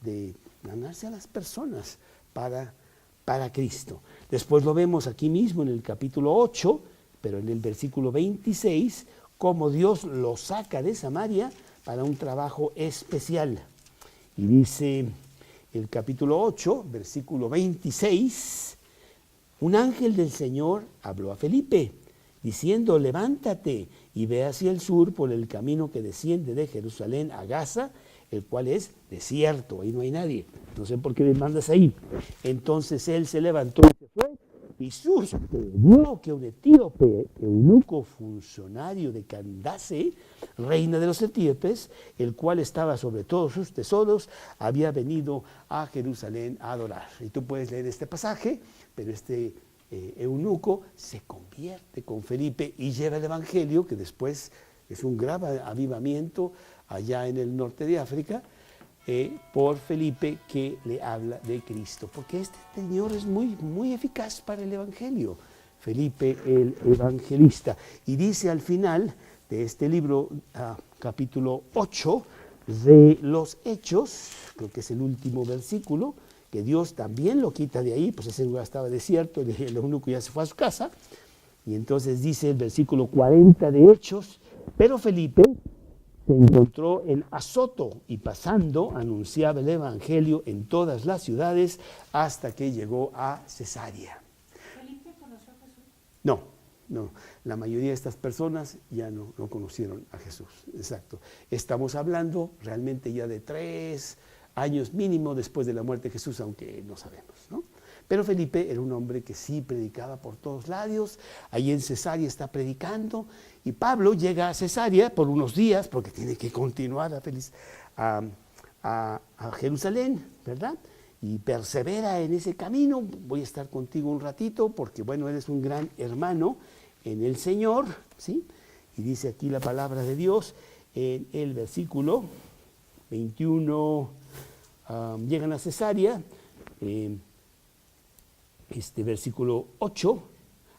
de ganarse a las personas para Cristo. Después lo vemos aquí mismo en el capítulo 8, pero en el versículo 26, cómo Dios lo saca de Samaria para un trabajo especial. Y dice el capítulo 8, versículo 26, un ángel del Señor habló a Felipe, diciendo, levántate y ve hacia el sur por el camino que desciende de Jerusalén a Gaza, el cual es desierto, ahí no hay nadie, no sé por qué me mandas ahí. Entonces él se levantó y se fue, y sucedió que un etíope, eunuco funcionario de Candace, reina de los etíopes, el cual estaba sobre todos sus tesoros, había venido a Jerusalén a adorar. Y tú puedes leer este pasaje, pero este eunuco se convierte con Felipe y lleva el evangelio, que después es un gran avivamiento allá en el norte de África, por Felipe, que le habla de Cristo, porque este señor es muy eficaz para el evangelio, Felipe el evangelista. Y dice al final de este libro, capítulo 8 de los Hechos, creo que es el último versículo, que Dios también lo quita de ahí, pues ese lugar estaba desierto, el eunuco ya se fue a su casa, y entonces dice el versículo 40 de Hechos, pero Felipe se encontró en Azoto y pasando anunciaba el evangelio en todas las ciudades hasta que llegó a Cesarea. ¿Felipe conoció a Jesús? No, la mayoría de estas personas ya no conocieron a Jesús, exacto. Estamos hablando realmente ya de 3 años mínimo después de la muerte de Jesús, aunque no sabemos, ¿no? Pero Felipe era un hombre que sí predicaba por todos lados, ahí en Cesarea está predicando, y Pablo llega a Cesarea por unos días, porque tiene que continuar a Jerusalén, ¿verdad? Y persevera en ese camino. Voy a estar contigo un ratito, porque bueno, eres un gran hermano en el Señor, ¿sí? Y dice aquí la palabra de Dios, en el versículo 21, llegan a Cesarea, versículo 8,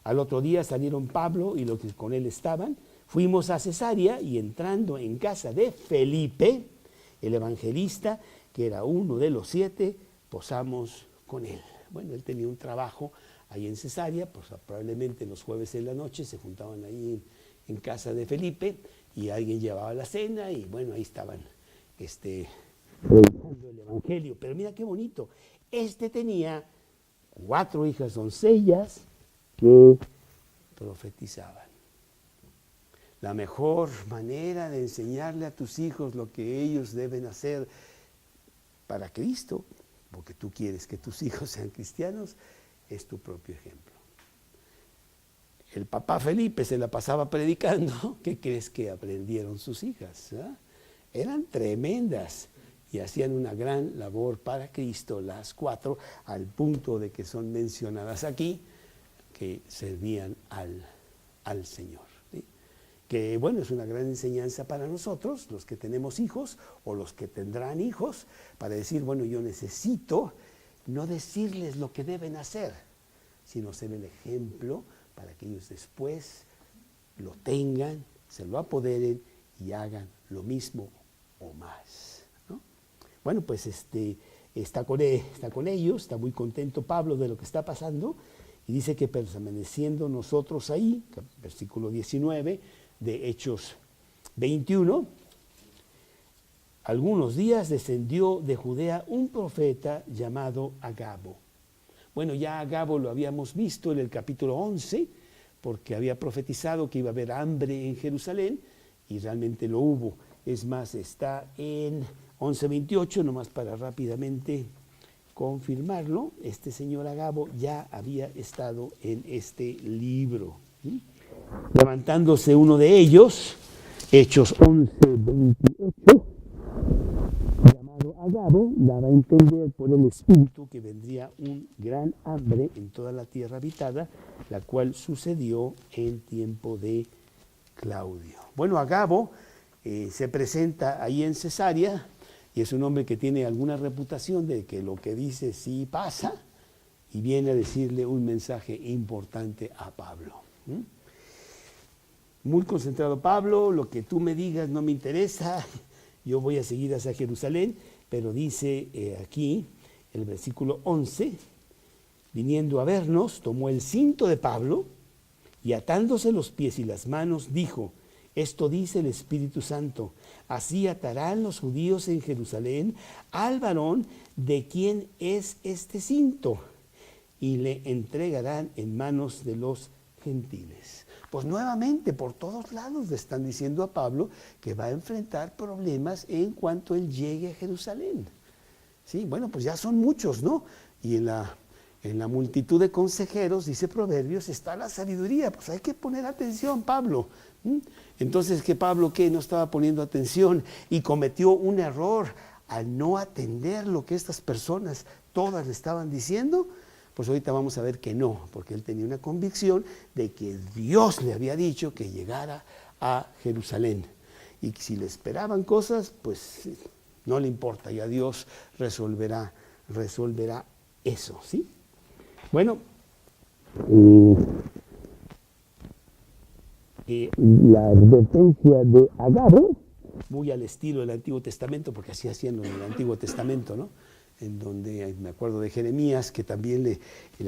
al otro día salieron Pablo y los que con él estaban, fuimos a Cesarea y entrando en casa de Felipe, el evangelista, que era uno de los 7, posamos con él. Bueno, él tenía un trabajo ahí en Cesarea, pues probablemente los jueves en la noche se juntaban ahí en casa de Felipe y alguien llevaba la cena y bueno, ahí estaban predicando el evangelio. Pero mira qué bonito, tenía 4 hijas doncellas que profetizaban. La mejor manera de enseñarle a tus hijos lo que ellos deben hacer para Cristo, porque tú quieres que tus hijos sean cristianos, es tu propio ejemplo. El papá Felipe se la pasaba predicando. ¿Qué crees que aprendieron sus hijas? Eran tremendas y hacían una gran labor para Cristo, las 4, al punto de que son mencionadas aquí, que servían al Señor. ¿Sí? Que bueno, es una gran enseñanza para nosotros, los que tenemos hijos o los que tendrán hijos, para decir, bueno, yo necesito no decirles lo que deben hacer, sino ser el ejemplo para que ellos después lo tengan, se lo apoderen y hagan lo mismo o más. ¿No? Bueno, pues está con ellos, está muy contento Pablo de lo que está pasando, y dice que permaneciendo nosotros ahí, versículo 19 de Hechos 21, algunos días descendió de Judea un profeta llamado Agabo. Bueno, ya Agabo lo habíamos visto en el capítulo 11, porque había profetizado que iba a haber hambre en Jerusalén, y realmente lo hubo. Es más, está en 11:28, nomás para rápidamente confirmarlo. Este señor Agabo ya había estado en este libro. ¿Sí? Levantándose uno de ellos, Hechos 11:28, llamado Agabo, daba a entender por el Espíritu que vendría un gran hambre en toda la tierra habitada, la cual sucedió en tiempo de Claudio. Bueno, Agabo se presenta ahí en Cesarea y es un hombre que tiene alguna reputación de que lo que dice sí pasa, y viene a decirle un mensaje importante a Pablo. Muy concentrado Pablo, lo que tú me digas no me interesa, yo voy a seguir hacia Jerusalén, pero dice aquí, el versículo 11, viniendo a vernos, tomó el cinto de Pablo y atándose los pies y las manos, dijo, esto dice el Espíritu Santo, así atarán los judíos en Jerusalén al varón de quien es este cinto y le entregarán en manos de los gentiles. Pues nuevamente por todos lados le están diciendo a Pablo que va a enfrentar problemas en cuanto él llegue a Jerusalén. Sí, bueno, pues ya son muchos, ¿no? Y en la multitud de consejeros, dice Proverbios, está la sabiduría. Pues hay que poner atención, Pablo. Entonces, ¿que Pablo qué? No estaba poniendo atención y cometió un error al no atender lo que estas personas todas le estaban diciendo. Pues ahorita vamos a ver que no, porque él tenía una convicción de que Dios le había dicho que llegara a Jerusalén. Y si le esperaban cosas, pues no le importa, ya Dios resolverá eso, ¿sí? Bueno, la advertencia de Agabo, muy al estilo del Antiguo Testamento, porque así hacían en el Antiguo Testamento, ¿no? En donde me acuerdo de Jeremías, que también le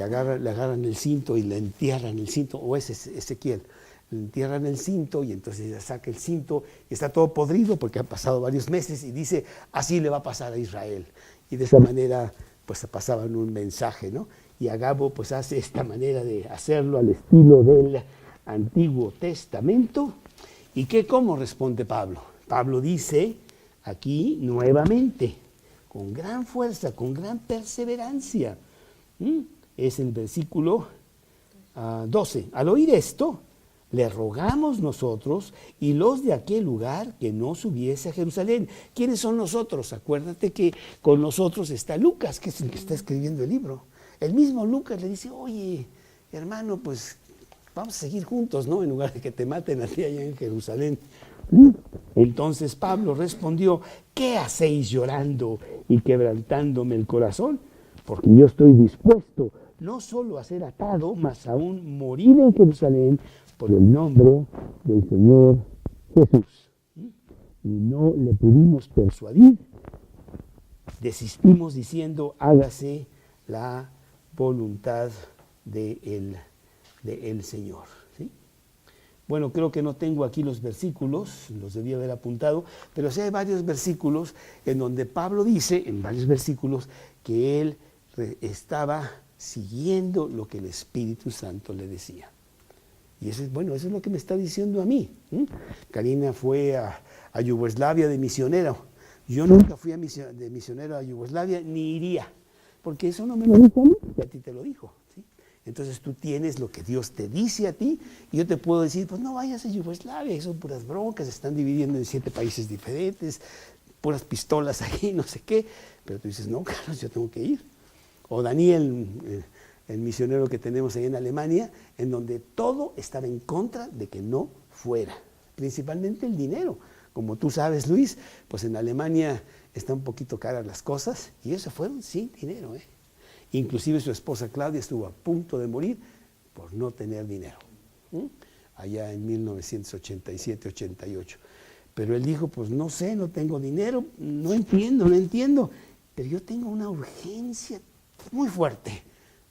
agarran el cinto y le entierran el cinto, o es Ezequiel, le entierran el cinto y entonces ella saca el cinto y está todo podrido porque han pasado varios meses y dice, así le va a pasar a Israel. Y de esa manera pues pasaban un mensaje, ¿no? Y Agabo pues hace esta manera de hacerlo al estilo del Antiguo Testamento. ¿Y cómo responde Pablo? Pablo dice aquí nuevamente, con gran fuerza, con gran perseverancia. Es el versículo 12. Al oír esto, le rogamos nosotros y los de aquel lugar que no subiese a Jerusalén. ¿Quiénes son nosotros? Acuérdate que con nosotros está Lucas, que es el que está escribiendo el libro. El mismo Lucas le dice, oye, hermano, pues vamos a seguir juntos, ¿no? En lugar de que te maten a ti allá en Jerusalén. Entonces Pablo respondió, ¿qué hacéis llorando y quebrantándome el corazón? Porque yo estoy dispuesto no solo a ser atado, mas aún morir en Jerusalén por el nombre del Señor Jesús. Y no le pudimos persuadir, desistimos diciendo, hágase la voluntad del Señor. ¿Sí? Bueno, creo que no tengo aquí los versículos, los debí haber apuntado, pero sí hay varios versículos en donde Pablo dice, en varios versículos, que él estaba siguiendo lo que el Espíritu Santo le decía. Y eso es lo que me está diciendo a mí. Karina fue a Yugoslavia de misionero. Yo nunca fui de misionero a Yugoslavia, ni iría, porque eso no me lo dijo a mí, y a ti te lo dijo. ¿Sí? Entonces tú tienes lo que Dios te dice a ti, y yo te puedo decir, pues no vayas a Yugoslavia, son puras broncas, se están dividiendo en 7 países diferentes, puras pistolas ahí, no sé qué, pero tú dices, no, Carlos, yo tengo que ir. O Daniel, el misionero que tenemos ahí en Alemania, en donde todo estaba en contra de que no fuera, principalmente el dinero. Como tú sabes, Luis, pues en Alemania están un poquito caras las cosas, y ellos se fueron sin dinero. Inclusive su esposa Claudia estuvo a punto de morir por no tener dinero, allá en 1987-88. Pero él dijo, pues no sé, no tengo dinero, no entiendo, pero yo tengo una urgencia muy fuerte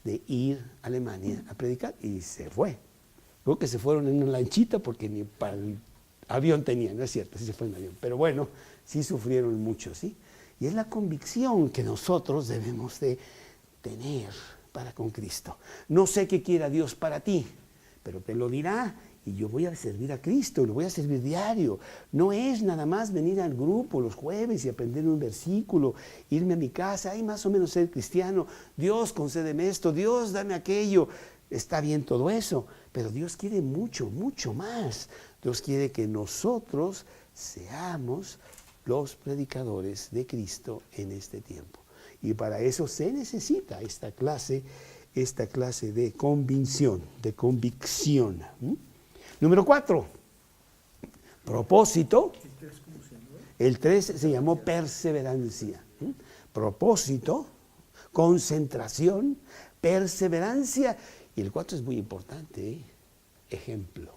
de ir a Alemania a predicar, y se fue. Creo que se fueron en una lanchita porque ni para el avión tenían, no es cierto, sí se fue en avión, pero bueno, sí sufrieron mucho, ¿sí? Y es la convicción que nosotros debemos de tener para con Cristo. No sé qué quiera Dios para ti, pero te lo dirá, y yo voy a servir a Cristo, lo voy a servir diario. No es nada más venir al grupo los jueves y aprender un versículo, irme a mi casa, y más o menos ser cristiano. Dios, concédeme esto, Dios, dame aquello. Está bien todo eso, pero Dios quiere mucho, mucho más. Dios quiere que nosotros seamos los predicadores de Cristo en este tiempo. Y para eso se necesita esta clase de convicción, Número 4, propósito. El 3 se llamó perseverancia. Propósito, concentración, perseverancia. Y el 4 es muy importante, Ejemplo.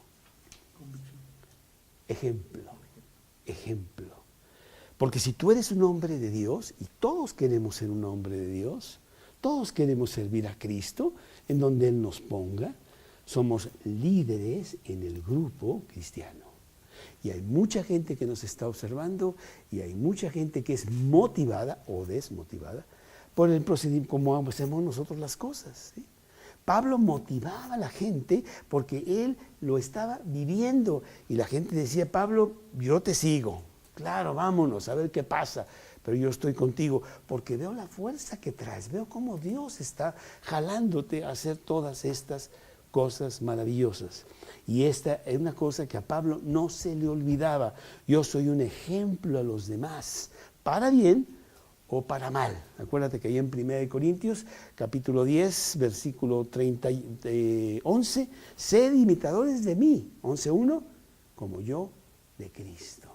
Porque si tú eres un hombre de Dios, y todos queremos ser un hombre de Dios, todos queremos servir a Cristo en donde Él nos ponga, somos líderes en el grupo cristiano. Y hay mucha gente que nos está observando y hay mucha gente que es motivada o desmotivada por el procedimiento, como hacemos nosotros las cosas, ¿sí? Pablo motivaba a la gente porque él lo estaba viviendo y la gente decía, Pablo, yo te sigo, claro, vámonos a ver qué pasa, pero yo estoy contigo porque veo la fuerza que traes, veo cómo Dios está jalándote a hacer todas estas cosas maravillosas. Y esta es una cosa que a Pablo no se le olvidaba. Yo soy un ejemplo a los demás, para bien o para mal. Acuérdate que ahí en 1 Corintios, capítulo 10, versículo 11, sed imitadores de mí, 11:1, como yo de Cristo.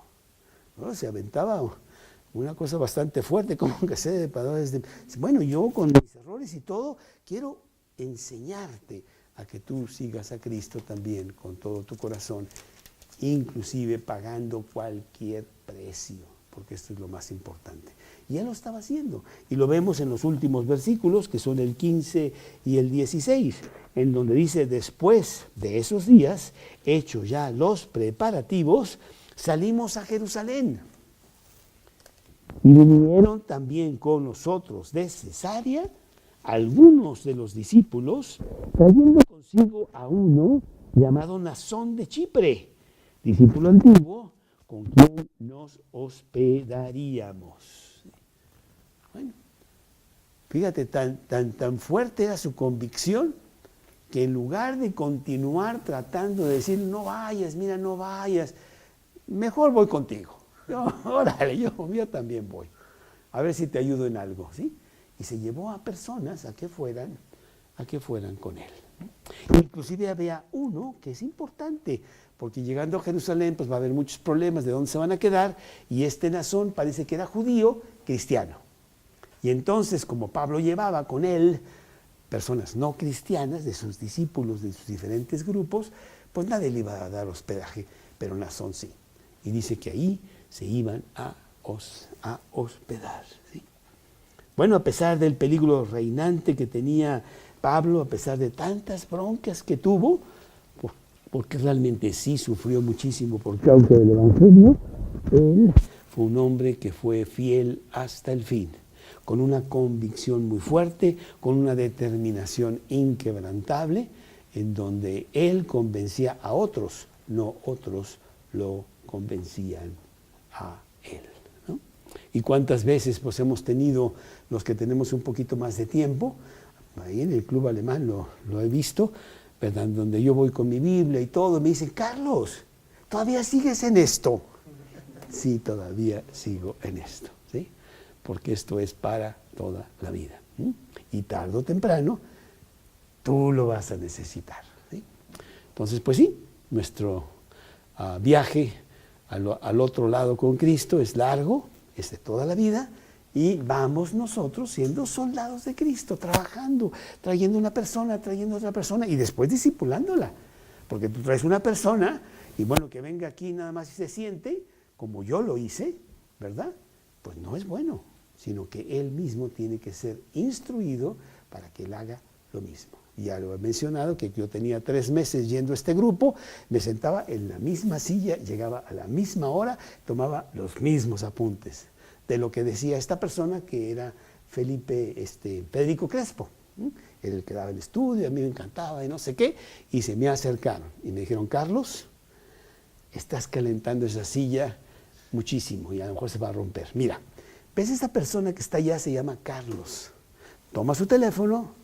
¿No? Se aventaba una cosa bastante fuerte, como que sed imitadores de mí. Bueno, yo con mis errores y todo, quiero enseñarte a que tú sigas a Cristo también con todo tu corazón, inclusive pagando cualquier precio, porque esto es lo más importante. Y él lo estaba haciendo, y lo vemos en los últimos versículos, que son el 15 y el 16, en donde dice, después de esos días, hechos ya los preparativos, salimos a Jerusalén. Y vinieron también con nosotros de Cesarea algunos de los discípulos, trayendo consigo a uno llamado Nasón de Chipre, discípulo antiguo, con quien nos hospedaríamos. Bueno, fíjate, tan fuerte era su convicción, que en lugar de continuar tratando de decir, no vayas, mira, no vayas, mejor voy contigo. Órale, yo también voy. A ver si te ayudo en algo, ¿sí? Y se llevó a personas a que fueran con él. Inclusive había uno que es importante, porque llegando a Jerusalén pues va a haber muchos problemas de dónde se van a quedar, y este Nasón parece que era judío cristiano. Y entonces, como Pablo llevaba con él personas no cristianas, de sus discípulos, de sus diferentes grupos, pues nadie le iba a dar hospedaje, pero Nasón sí. Y dice que ahí se iban a hospedar, ¿sí? Bueno, a pesar del peligro reinante que tenía Pablo, a pesar de tantas broncas que tuvo, porque realmente sí sufrió muchísimo por causa del Evangelio, él fue un hombre que fue fiel hasta el fin, con una convicción muy fuerte, con una determinación inquebrantable, en donde él convencía a otros, no otros lo convencían a él. Y cuántas veces pues hemos tenido, los que tenemos un poquito más de tiempo, ahí en el club alemán lo he visto, ¿verdad? Donde yo voy con mi Biblia y todo, me dicen, Carlos, ¿todavía sigues en esto? Sí, todavía sigo en esto, ¿sí? Porque esto es para toda la vida, ¿sí? Y tarde o temprano, tú lo vas a necesitar, ¿sí? Entonces, pues sí, nuestro viaje al otro lado con Cristo es largo, es de toda la vida, y vamos nosotros siendo soldados de Cristo, trabajando, trayendo una persona, trayendo otra persona, y después discipulándola, porque tú traes una persona, y bueno, que venga aquí nada más y se siente, como yo lo hice, ¿verdad? Pues no es bueno, sino que él mismo tiene que ser instruido para que él haga lo mismo. Ya lo he mencionado, que yo tenía 3 meses yendo a este grupo, me sentaba en la misma silla, llegaba a la misma hora, tomaba los mismos apuntes de lo que decía esta persona, que era Federico Crespo. Era el que daba el estudio, a mí me encantaba y no sé qué, y se me acercaron y me dijeron, Carlos, estás calentando esa silla muchísimo y a lo mejor se va a romper. Mira, ¿ves esta persona que está allá? Se llama Carlos. Toma su teléfono,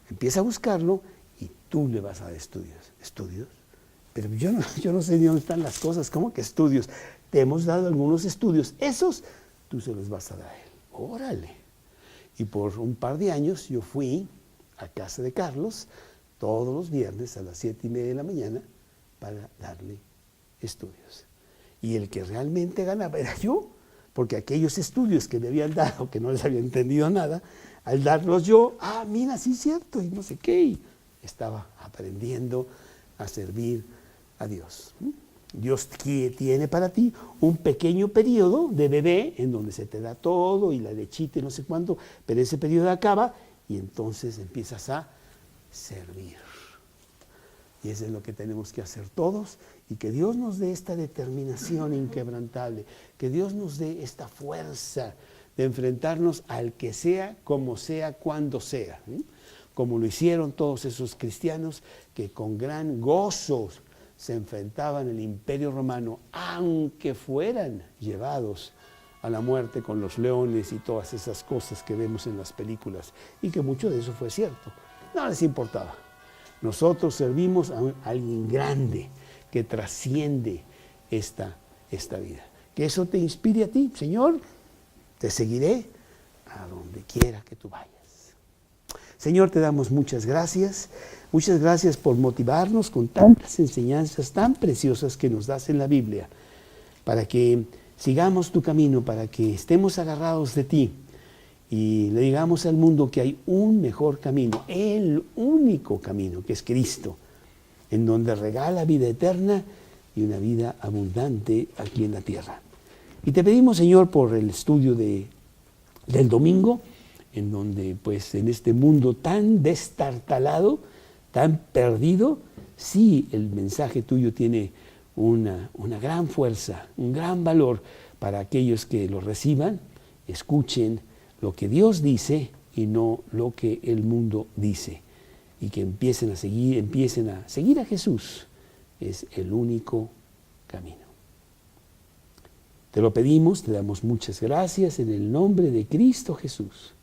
empieza a buscarlo y tú le vas a dar estudios. ¿Estudios? Pero yo no sé ni dónde están las cosas. ¿Cómo que estudios? Te hemos dado algunos estudios. Esos tú se los vas a dar a él. Órale. Y por un par de años yo fui a casa de Carlos todos los viernes a las 7:30 de la mañana para darle estudios. Y el que realmente ganaba era yo, porque aquellos estudios que me habían dado, que no les había entendido nada, al darlos yo, mira, sí es cierto, y no sé qué, y estaba aprendiendo a servir a Dios. Dios tiene para ti un pequeño periodo de bebé en donde se te da todo y la lechita y no sé cuánto, pero ese periodo acaba y entonces empiezas a servir. Y eso es lo que tenemos que hacer todos, y que Dios nos dé esta determinación inquebrantable, que Dios nos dé esta fuerza de enfrentarnos al que sea, como sea, cuando sea, ¿sí? Como lo hicieron todos esos cristianos que con gran gozo se enfrentaban al Imperio Romano, aunque fueran llevados a la muerte con los leones y todas esas cosas que vemos en las películas, y que mucho de eso fue cierto. No les importaba. Nosotros servimos a alguien grande que trasciende esta vida. Que eso te inspire a ti, Señor, te seguiré a donde quiera que tú vayas. Señor, te damos muchas gracias por motivarnos con tantas enseñanzas tan preciosas que nos das en la Biblia, para que sigamos tu camino, para que estemos agarrados de ti y le digamos al mundo que hay un mejor camino, el único camino, que es Cristo, en donde regala vida eterna y una vida abundante aquí en la tierra. Y te pedimos, Señor, por el estudio del domingo, en donde pues en este mundo tan destartalado, tan perdido, sí, el mensaje tuyo tiene una gran fuerza, un gran valor para aquellos que lo reciban, escuchen lo que Dios dice y no lo que el mundo dice, y que empiecen a seguir a Jesús. Es el único camino. Te lo pedimos, te damos muchas gracias en el nombre de Cristo Jesús.